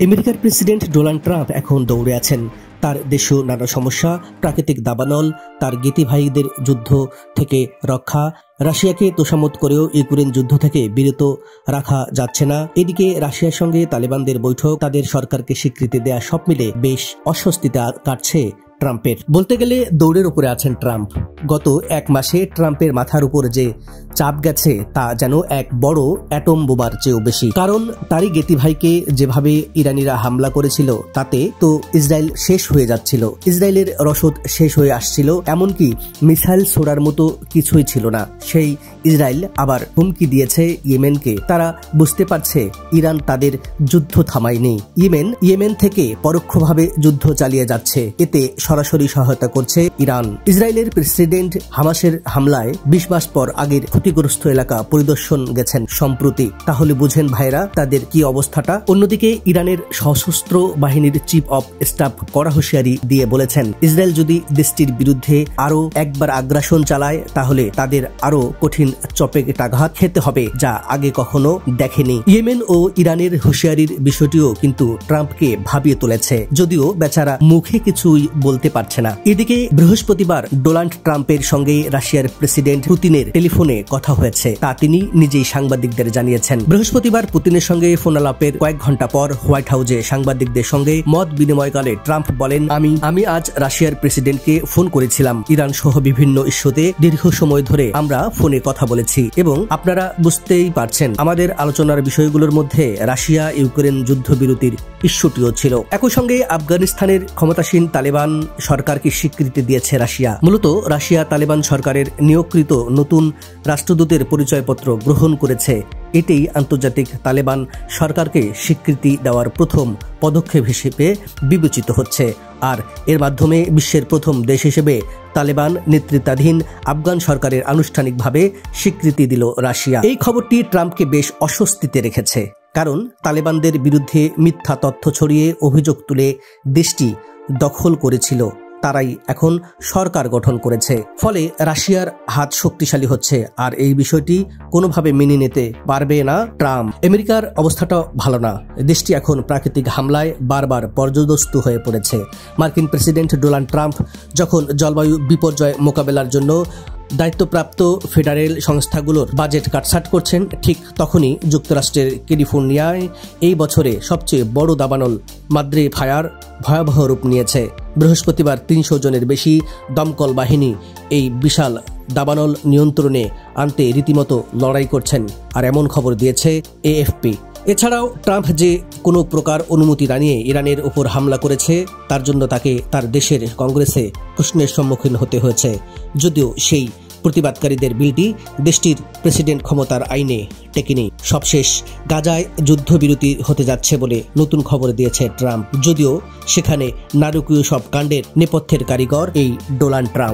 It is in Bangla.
আমেরিকার প্রেসিডেন্ট ডোনাল্ড ট্রাম্প এখন দৌড়ে আছেন। তার দেশীয় নানা সমস্যা, প্রাকৃতিক দাবানল, তার গীতিভাইদের যুদ্ধ থেকে রক্ষা, রাশিয়াকে তোষামোদ করেও ইউক্রেন যুদ্ধ থেকে বিরত রাখা যাচ্ছে না। এদিকে রাশিয়ার সঙ্গে তালেবানদের বৈঠক, তাদের সরকারকে স্বীকৃতি দেয়া, সব মিলে বেশ অস্বস্তিতে কাটছে ট্রাম্পের। বলতে গেলে দৌড়ের উপরে আছেন ট্রাম্প। গত এক মাসে ট্রাম্পের মাথার উপর যে চাপ গেছে তা যেন এক বড় অ্যাটম বোমার চেয়েও বেশি। কারণ তারই গেতিভাইকে যেভাবে ইরানিরা হামলা করেছিল তাতে তো ইসরায়েল শেষ হয়ে যাচ্ছিল, ইসরায়েলের রসদ শেষ হয়ে আসছিল, এমনকি মিসাইল ছোড়ার মতো কিছুই ছিল না। সেই ইসরায়েল আবার হুমকি দিয়েছে ইয়েমেনকে। তারা বুঝতে পারছে ইরান তাদের যুদ্ধ থামায়নি। ইয়েমেন থেকে পরোক্ষভাবে যুদ্ধ চালিয়ে যাচ্ছে, এতে সরাসরি সহায়তা করছে ইরান। ইসরায়েলের প্রেসিডেন্ট হামাসের হামলায় 20 মাস পর আগের ক্ষতিগ্রস্ত এলাকা পরিদর্শন গেছেন সম্প্রতি। তাহলে বুঝেন ভাইরা তাদের কি অবস্থাটা। অন্যদিকে ইরানের সশস্ত্র বাহিনীর চিফ অব স্টাফ কড়া হুঁশিয়ারি দিয়ে বলেছেন, ইসরায়েল যদি দেশটির বিরুদ্ধে আরো একবার আগ্রাসন চালায় তাহলে তাদের আরো কঠিন চপেটাঘাত খেতে হবে, যা আগে কখনো দেখেনি। ইয়েমেন ও ইরানের হুঁশিয়ারির বিষয়টিও কিন্তু ট্রাম্পকে ভাবিয়ে তুলেছে, যদিও বেচারা মুখে কিছুই বলতে পারছে না। এদিকে বৃহস্পতিবার ডোনাল্ড ট্রাম্পের সঙ্গে রাশিয়ার প্রেসিডেন্ট পুতিনের টেলিফোনে কথা হয়েছে, তা তিনি নিজেই সাংবাদিকদের জানিয়েছেন। বৃহস্পতিবার পুতিনের সঙ্গে ফোন আলাপের কয়েক ঘন্টা পর হোয়াইট হাউসে সাংবাদিকদের সঙ্গে মত বিনিময়কালে ট্রাম্প বলেন, আমি আজ রাশিয়ার প্রেসিডেন্টকে ফোন করেছিলাম। ইরান সহ বিভিন্ন ইস্যুতে দীর্ঘ সময় ধরে আমরা ফোনে কথা বলেছি এবং আপনারা বুঝতেই পারছেন আমাদের আলোচনার বিষয়গুলোর মধ্যে রাশিয়া ইউক্রেন যুদ্ধবিরতির ইস্যুটিও ছিল। একই সঙ্গে আফগানিস্তানের ক্ষমতাসীন তালেবান সরকারকে স্বীকৃতি দিয়েছে রাশিয়া। মূলত রাশিয়া তালেবান সরকারের নিয়োগকৃত নতুন রাষ্ট্রদূতের পরিচয়পত্র গ্রহণ করেছে। এটাই আন্তর্জাতিক তালেবান সরকারকে স্বীকৃতি দেওয়ার প্রথম পদক্ষেপ হিসেবে বিবেচিত হচ্ছে। আর এর মাধ্যমে বিশ্বের প্রথম দেশ হিসেবে তালেবান নেতৃত্বাধীন আফগান সরকারের আনুষ্ঠানিকভাবে স্বীকৃতি দিল রাশিয়া। এই খবরটি ট্রাম্পকে বেশ অস্বস্তিতে রেখেছে, কারণ তালেবানদের বিরুদ্ধে মিথ্যা তথ্য ছড়িয়ে অভিযোগ তুলে দেশটি দখল করেছিল। তারাই এখন সরকার গঠন করেছে, ফলে রাশিয়ার হাত শক্তিশালী হচ্ছে। আর এই বিষয়টি কোনোভাবে মেনে নিতে পারবে না ট্রাম্প। আমেরিকার অবস্থাটা ভালো না। দেশটি এখন প্রাকৃতিক হামলায় বারবার পর্যদস্ত হয়ে পড়েছে। মার্কিন প্রেসিডেন্ট ডোনাল্ড ট্রাম্প যখন জলবায়ু বিপর্যয় মোকাবেলার জন্য দায়িত্বপ্রাপ্ত ফেডারেল সংস্থাগুলোর বাজেট কাটছাট করছেন, ঠিক তখনই যুক্তরাষ্ট্রের ক্যালিফোর্নিয়ায় এই বছরে সবচেয়ে বড় দাবানল মাদ্রে ফায়ার ভয়াবহ রূপ নিয়েছে। বৃহস্পতিবার 300 জনের বেশি দমকল বাহিনী এই বিশাল দাবানল নিয়ন্ত্রণে আনতে রীতিমতো লড়াই করছেন, আর এমন খবর দিয়েছে এএফপি। এছাড়াও ট্রাম্প যে কোনো প্রকার অনুমতি না নিয়ে ইরানের উপর হামলা করেছে, তার জন্য তাকে তার দেশের কংগ্রেসে প্রশ্নের সম্মুখীন হতে হয়েছে, যদিও সেই প্রতিবাদকারীদের বিলটি দেশটির প্রেসিডেন্ট ক্ষমতার আইনে টেকেনি। সবশেষ গাজায় যুদ্ধবিরতি হতে যাচ্ছে বলে নতুন খবর দিয়েছে ট্রাম্প, যদিও সেখানে নারকীয় সব কাণ্ডের নেপথ্যের কারিগর এই ডোনাল্ড ট্রাম্প।